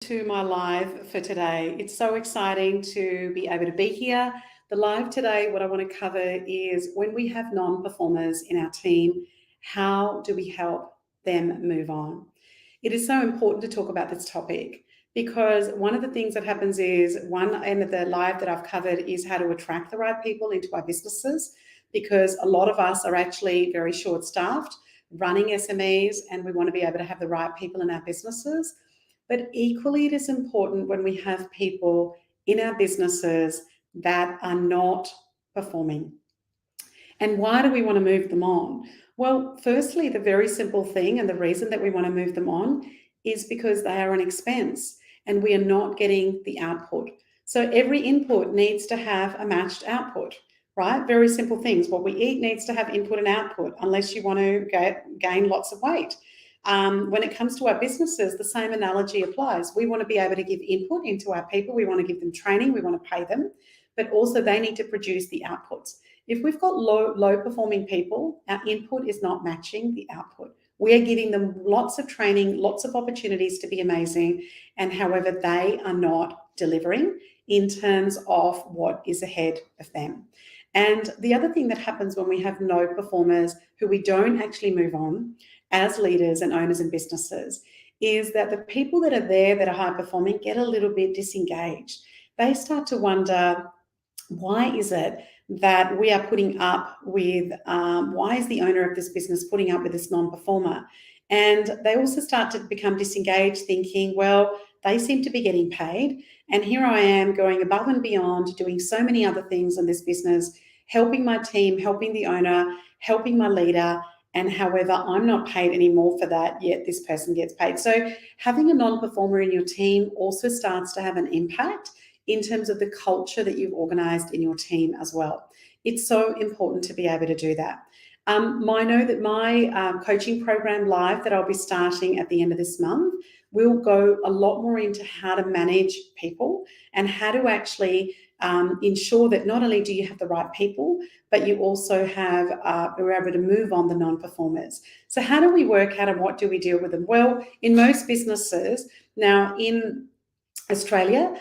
To my live for today. It's so exciting to be able to be here. The live today, what I want to cover is when we have non performers in our team, how do we help them move on? It is so important to talk about this topic because one of the things that happens is one end of the live that I've covered is how to attract the right people into our businesses because a lot of us are actually very short staffed running SMEs and we want to be able to have the right people in our businesses. But equally, it is important when we have people in our businesses that are not performing. And why do we want to move them on? Well, firstly, the very simple thing and the reason that we want to move them on is because they are an expense and we are not getting the output. So every input needs to have a matched output, right? Very simple things. What we eat needs to have input and output, unless you want to gain lots of weight. When it comes to our businesses, the same analogy applies. We want to be able to give input into our people. We want to give them training. We want to pay them, but also they need to produce the outputs. If we've got low performing people, our input is not matching the output. We are giving them lots of training, lots of opportunities to be amazing, and however, they are not delivering in terms of what is ahead of them. And the other thing that happens when we have no performers who we don't actually move on as leaders and owners in businesses is that the people that are there that are high performing get a little bit disengaged. They start to wonder, why is it that we are putting up with, why is the owner of this business putting up with this non-performer? And they also start to become disengaged, thinking, well, they seem to be getting paid. And here I am going above and beyond, doing so many other things in this business, helping my team, helping the owner, helping my leader. And however, I'm not paid any more for that, yet this person gets paid. So having a non-performer in your team also starts to have an impact in terms of the culture that you've organised in your team as well. It's so important to be able to do that. I know that my coaching program live that I'll be starting at the end of this month will go a lot more into how to manage people and how to actually ensure that not only do you have the right people, but you also have, we're able to move on the non-performers. So how do we work out and what do we deal with them? Well, in most businesses, now in Australia,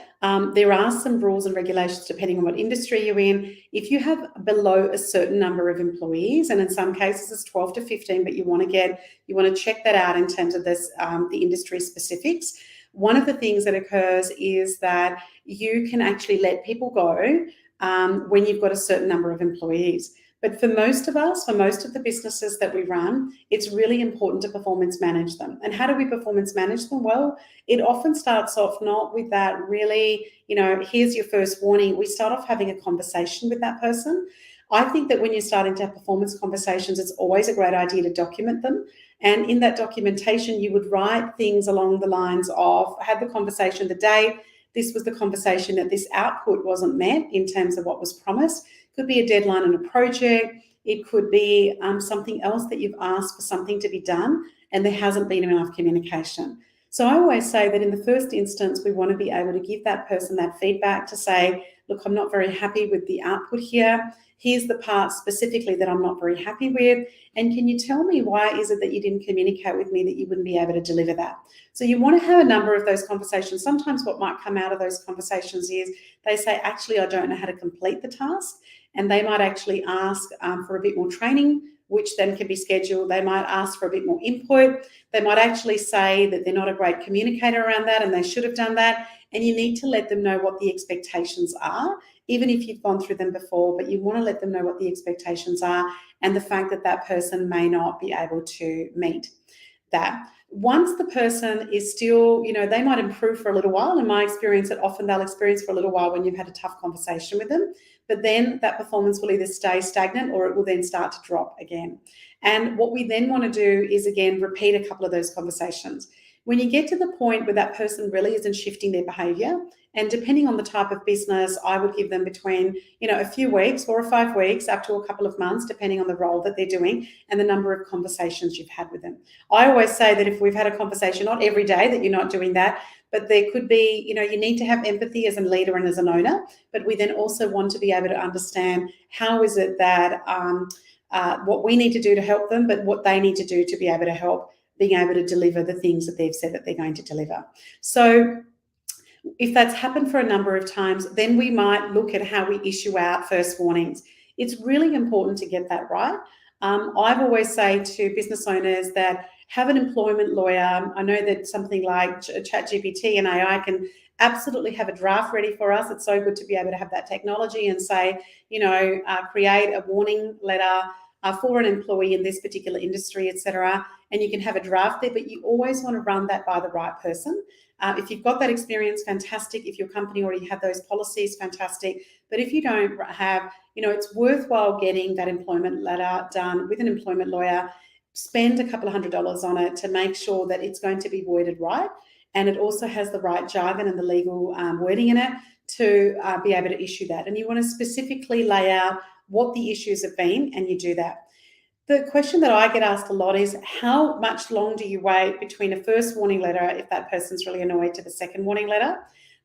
there are some rules and regulations depending on what industry you're in. If you have below a certain number of employees, and in some cases it's 12 to 15, but you want to check that out in terms of this, the industry specifics. One of the things that occurs is that you can actually let people go when you've got a certain number of employees. But for most of us, for most of the businesses that we run, it's really important to performance manage them. And how do we performance manage them? Well, it often starts off not with that really, here's your first warning. We start off having a conversation with that person. I think that when you're starting to have performance conversations, it's always a great idea to document them. And in that documentation, you would write things along the lines of, I had the conversation the day, this was the conversation that this output wasn't met in terms of what was promised. Could be a deadline on a project. It could be something else that you've asked for something to be done and there hasn't been enough communication. So I always say that in the first instance, we want to be able to give that person that feedback to say, look, I'm not very happy with the output here. Here's the part specifically that I'm not very happy with. And can you tell me why is it that you didn't communicate with me that you wouldn't be able to deliver that? So you want to have a number of those conversations. Sometimes what might come out of those conversations is they say, actually, I don't know how to complete the task. And they might actually ask for a bit more training, which then can be scheduled. They might ask for a bit more input. They might actually say that they're not a great communicator around that and they should have done that. And you need to let them know what the expectations are, even if you've gone through them before, but you want to let them know what the expectations are and the fact that that person may not be able to meet that. Once the person is still, they might improve for a little while. In my experience, that often they'll experience for a little while when you've had a tough conversation with them, but then that performance will either stay stagnant or it will then start to drop again. And what we then want to do is, again, repeat a couple of those conversations. When you get to the point where that person really isn't shifting their behavior, and depending on the type of business, I would give them between, a few weeks, 4 or 5 weeks, up to a couple of months, depending on the role that they're doing and the number of conversations you've had with them. I always say that if we've had a conversation, not every day that you're not doing that, but there could be, you need to have empathy as a leader and as an owner, but we then also want to be able to understand how is it that what we need to do to help them, but what they need to do to be able to help being able to deliver the things that they've said that they're going to deliver. So if that's happened for a number of times, then we might look at how we issue out first warnings. It's really important to get that right. I've always say to business owners that have an employment lawyer. I know that something like ChatGPT and AI can absolutely have a draft ready for us. It's so good to be able to have that technology and say, create a warning letter for an employee in this particular industry, etc. And you can have a draft there, but you always want to run that by the right person. If you've got that experience, fantastic. If your company already have those policies, fantastic. But if you don't have, it's worthwhile getting that employment letter done with an employment lawyer. Spend a couple of $100 on it to make sure that it's going to be worded right. And it also has the right jargon and the legal wording in it to be able to issue that. And you want to specifically lay out what the issues have been, and you do that. The question that I get asked a lot is, how much long do you wait between a first warning letter, if that person's really annoyed, to the second warning letter?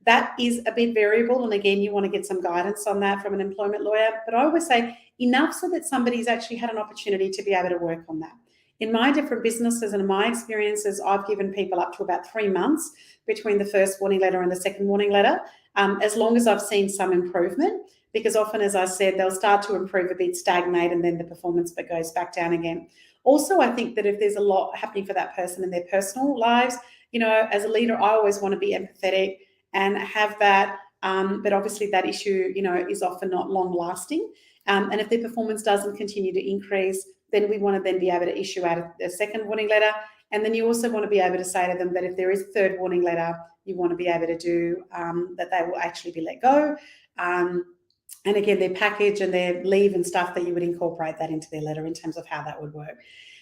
That is a bit variable. And again, you want to get some guidance on that from an employment lawyer. But I always say enough so that somebody's actually had an opportunity to be able to work on that. In my different businesses and in my experiences, I've given people up to about 3 months between the first warning letter and the second warning letter, as long as I've seen some improvement. Because often, as I said, they'll start to improve a bit, stagnate, and then the performance goes back down again. Also, I think that if there's a lot happening for that person in their personal lives, as a leader, I always want to be empathetic and have that. But obviously that issue, is often not long lasting. And if their performance doesn't continue to increase, then we want to then be able to issue out a second warning letter. And then you also want to be able to say to them that if there is a third warning letter, you want to be able to do that they will actually be let go. And again, their package and their leave and stuff, that you would incorporate that into their letter in terms of how that would work.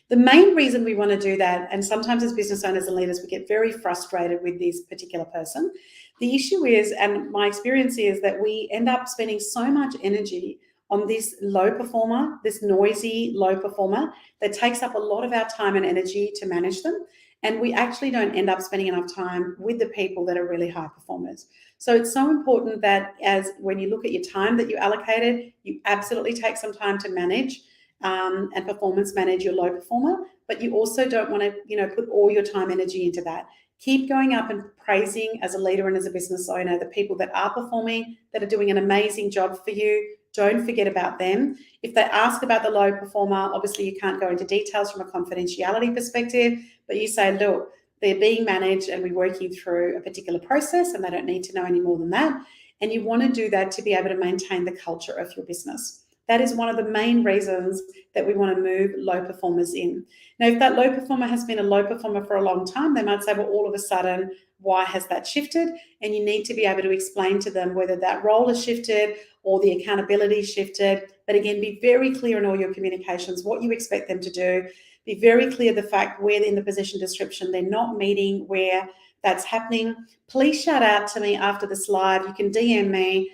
The main reason we want to do that, and sometimes as business owners and leaders, we get very frustrated with this particular person. The issue is, and my experience is, that we end up spending so much energy on this low performer, this noisy low performer, that takes up a lot of our time and energy to manage them. And we actually don't end up spending enough time with the people that are really high performers. So it's so important that when you look at your time that you allocated, you absolutely take some time to manage and performance manage your low performer, but you also don't want to, put all your time, energy into that. Keep going up and praising as a leader and as a business owner the people that are performing, that are doing an amazing job for you. Don't forget about them. If they ask about the low performer, obviously you can't go into details from a confidentiality perspective, but you say, look, they're being managed and we're working through a particular process and they don't need to know any more than that. And you want to do that to be able to maintain the culture of your business. That is one of the main reasons that we want to move low performers in. Now, if that low performer has been a low performer for a long time, they might say, well, all of a sudden, why has that shifted? And you need to be able to explain to them whether that role has shifted or the accountability shifted. But again, be very clear in all your communications, what you expect them to do. Be very clear the fact where in the position description they're not meeting where that's happening. Please shout out to me after this live. You can DM me,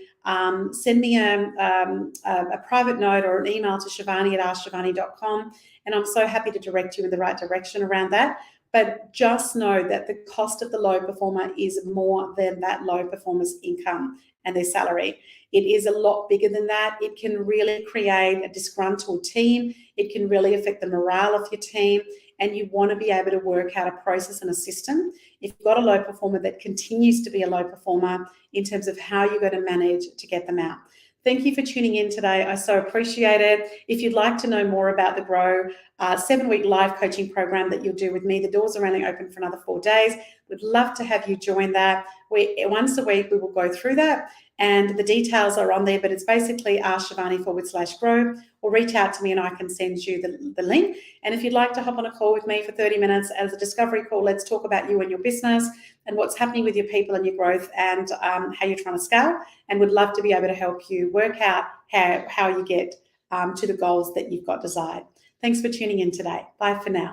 send me a private note or an email to Shivani@askshivani.com, and I'm so happy to direct you in the right direction around that. But just know that the cost of the low performer is more than that low performer's income and their salary. It is a lot bigger than that. It can really create a disgruntled team. It can really affect the morale of your team. And you want to be able to work out a process and a system. If you've got a low performer that continues to be a low performer, in terms of how you're going to manage to get them out. Thank you for tuning in today. I so appreciate it. If you'd like to know more about the Grow 7-week live coaching program that you'll do with me, the doors are only open for another 4 days. We'd love to have you join that. Once a week, we will go through that, and the details are on there, but it's basically askshivani.com/grow, or reach out to me and I can send you the link. And if you'd like to hop on a call with me for 30 minutes as a discovery call, let's talk about you and your business and what's happening with your people and your growth and how you're trying to scale. And would love to be able to help you work out how you get to the goals that you've got desired. Thanks for tuning in today. Bye for now.